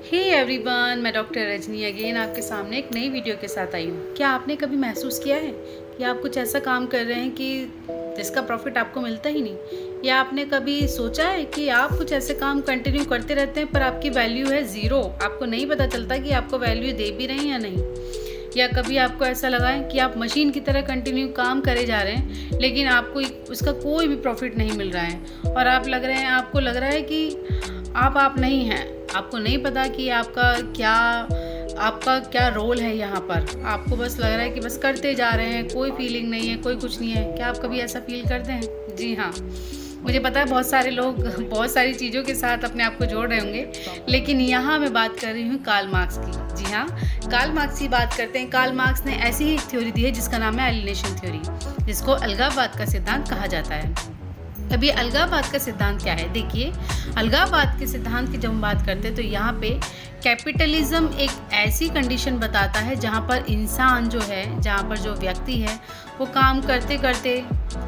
Hey everyone, मैं doctor Rajni again आपके सामने एक नई वीडियो के साथ आई हूँ। क्या आपने कभी महसूस किया है कि आप कुछ ऐसा काम कर रहे हैं कि जिसका प्रॉफिट आपको मिलता ही नहीं, या आपने कभी सोचा है कि आप कुछ ऐसे काम कंटिन्यू करते रहते हैं पर आपकी वैल्यू है ज़ीरो, आपको नहीं पता चलता कि आपको वैल्यू दे भी रहे हैं या नहीं। या कभी आपको ऐसा लगा है कि आप मशीन की तरह कंटिन्यू काम करे जा रहे हैं लेकिन आपको उसका कोई भी प्रॉफिट नहीं मिल रहा है और आपको लग रहा है कि आप नहीं हैं, आपको नहीं पता कि आपका क्या रोल है यहाँ पर। आपको बस लग रहा है कि बस करते जा रहे हैं, कोई फीलिंग नहीं है, कोई कुछ नहीं है। क्या आप कभी ऐसा फील करते हैं? जी हाँ, मुझे पता है बहुत सारे लोग बहुत सारी चीज़ों के साथ अपने आप को जोड़ रहे होंगे, लेकिन यहाँ मैं बात कर रही हूँ कार्ल मार्क्स की। जी हाँ, कार्ल मार्क्स की बात करते हैं। कार्ल मार्क्स ने ऐसी ही एक थ्योरी दी है जिसका नाम है एलिनेशन थ्योरी, जिसको अलगाववाद का सिद्धांत कहा जाता है। अब ये अलगाववाद का सिद्धांत क्या है? देखिए, अलगाववाद के सिद्धांत की जब हम बात करते हैं तो यहाँ पे कैपिटलिज्म एक ऐसी कंडीशन बताता है जहाँ पर इंसान जो है, जहाँ पर जो व्यक्ति है, वो काम करते करते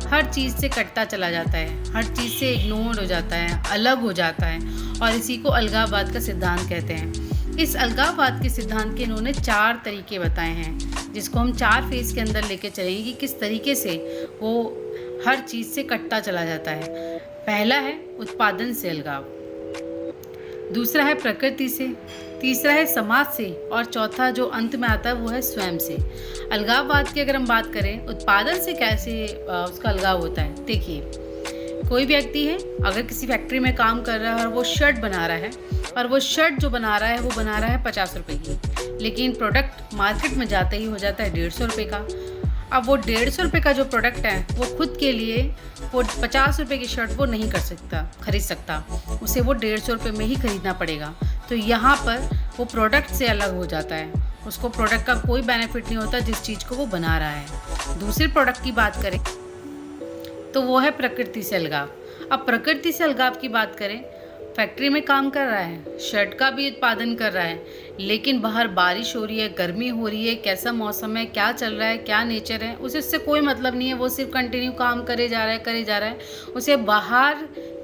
हर चीज़ से कटता चला जाता है, हर चीज़ से इग्नोर हो जाता है, अलग हो जाता है, और इसी को अलगाववाद का सिद्धांत कहते हैं। इस अलगाववाद के सिद्धांत के इन्होंने 4 तरीके बताए हैं, जिसको हम 4 फेज़ के अंदर लेके चलेंगे कि किस तरीके से वो हर चीज़ से कटता चला जाता है। पहला है उत्पादन से अलगाव, दूसरा है प्रकृति से, तीसरा है समाज से, और चौथा जो अंत में आता है वो है स्वयं से। अलगाववाद की अगर हम बात करें, उत्पादन से कैसे उसका अलगाव होता है। देखिए, कोई व्यक्ति है, अगर किसी फैक्ट्री में काम कर रहा है और वो शर्ट बना रहा है, और वो शर्ट जो बना रहा है वो बना रहा है 50 रुपये की, लेकिन प्रोडक्ट मार्केट में जाते ही हो जाता है 150 रुपये का। अब वो 150 रुपये का जो प्रोडक्ट है वो खुद के लिए वो 50 रुपये की शर्ट वो नहीं खरीद सकता, उसे वो 150 रुपये में ही खरीदना पड़ेगा। तो यहाँ पर वो प्रोडक्ट से अलग हो जाता है, उसको प्रोडक्ट का कोई बेनिफिट नहीं होता जिस चीज़ को वो बना रहा है। दूसरे प्रोडक्ट की बात करें तो वो है प्रकृति से अलगाव। अब प्रकृति से अलगाव की बात करें, फैक्ट्री में काम कर रहा है, शर्ट का भी उत्पादन कर रहा है, लेकिन बाहर बारिश हो रही है, गर्मी हो रही है, कैसा मौसम है, क्या चल रहा है, क्या नेचर है, उसे इससे कोई मतलब नहीं है। वो सिर्फ कंटिन्यू काम करे जा रहा है। उसे बाहर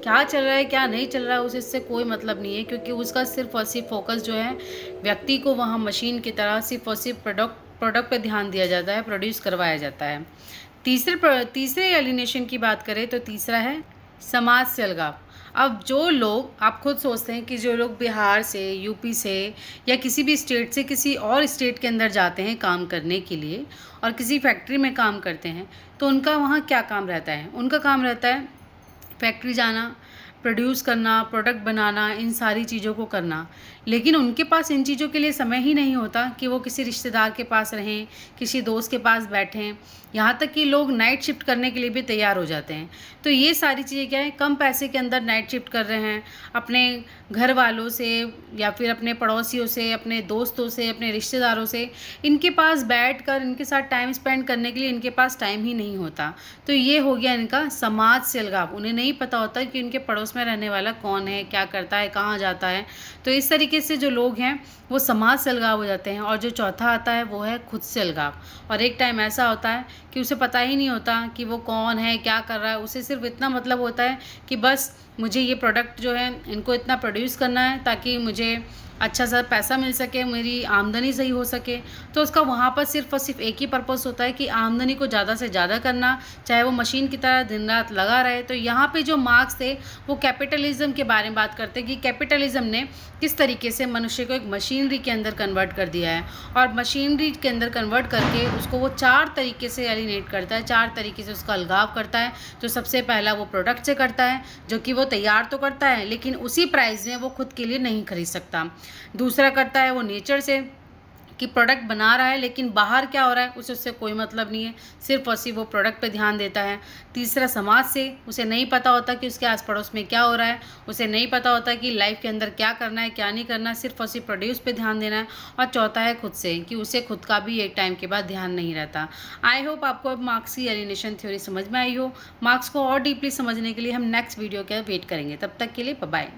क्या चल रहा है, क्या नहीं चल रहा है, उसे इससे कोई मतलब नहीं है, क्योंकि उसका सिर्फ और सिर्फ फोकस जो है, व्यक्ति को वहाँ मशीन की तरह सिर्फ और सिर्फ प्रोडक्ट पर ध्यान दिया जाता है, प्रोड्यूस करवाया जाता है। तीसरे एलिनेशन की बात करें तो तीसरा है समाज से अलगाव। अब जो लोग, आप खुद सोचते हैं कि जो लोग बिहार से, यूपी से, या किसी भी स्टेट से किसी और स्टेट के अंदर जाते हैं काम करने के लिए और किसी फैक्ट्री में काम करते हैं, तो उनका वहाँ क्या काम रहता है? उनका काम रहता है फैक्ट्री जाना, प्रोड्यूस करना, प्रोडक्ट बनाना, इन सारी चीज़ों को करना। लेकिन उनके पास इन चीज़ों के लिए समय ही नहीं होता कि वो किसी रिश्तेदार के पास रहें, किसी दोस्त के पास बैठें। यहाँ तक कि लोग नाइट शिफ्ट करने के लिए भी तैयार हो जाते हैं। तो ये सारी चीज़ें क्या है, कम पैसे के अंदर नाइट शिफ्ट कर रहे हैं, अपने घर वालों से या फिर अपने पड़ोसियों से, अपने दोस्तों से, अपने रिश्तेदारों से, इनके पास बैठकर इनके साथ टाइम स्पेंड करने के लिए इनके पास टाइम ही नहीं होता। तो ये हो गया इनका समाज से अलगाव। उन्हें नहीं पता होता कि उनके पड़ोस में रहने वाला कौन है, क्या करता है, कहाँ जाता है। तो इस तरीके से जो लोग हैं वो समाज से अलगाव हो जाते हैं। और जो चौथा आता है वो है खुद से अलगाव। और एक टाइम ऐसा होता है कि उसे पता ही नहीं होता कि वो कौन है, क्या कर रहा है। उसे सिर्फ इतना मतलब होता है कि बस मुझे ये प्रोडक्ट जो है इनको इतना प्रोड्यूस करना है ताकि मुझे अच्छा सा पैसा मिल सके, मेरी आमदनी सही हो सके। तो उसका वहाँ पर सिर्फ और सिर्फ एक ही पर्पस होता है कि आमदनी को ज़्यादा से ज़्यादा करना, चाहे वो मशीन की तरह दिन रात लगा रहे। तो यहाँ पे जो मार्क्स थे वो कैपिटलिज्म के बारे में बात करते हैं कि कैपिटलिज्म ने किस तरीके से मनुष्य को एक मशीनरी के अंदर कन्वर्ट कर दिया है, और मशीनरी के अंदर कन्वर्ट करके उसको वो 4 तरीके से एलिनेट करता है, 4 तरीके से उसका अलगाव करता है। तो सबसे पहला वो प्रोडक्ट से करता है, जो कि वो तैयार तो करता है लेकिन उसी प्राइस में वो खुद के लिए नहीं खरीद सकता। दूसरा करता है वो नेचर से, कि प्रोडक्ट बना रहा है लेकिन बाहर क्या हो रहा है उसे उससे कोई मतलब नहीं है, सिर्फ और सिर्फ वो प्रोडक्ट पे ध्यान देता है। तीसरा समाज से, उसे नहीं पता होता कि उसके आस पड़ोस में क्या हो रहा है, उसे नहीं पता होता कि लाइफ के अंदर क्या करना है, क्या नहीं करना, सिर्फ और सिर्फ प्रोड्यूस पे ध्यान देना है। और चौथा है खुद से, कि उसे खुद का भी एक टाइम के बाद ध्यान नहीं रहता। आई होप आपको अब मार्क्स की एलिनेशन थ्योरी समझ में आई हो। मार्क्स को और डीपली समझने के लिए हम नेक्स्ट वीडियो का वेट करेंगे। तब तक के लिए बाय बाय।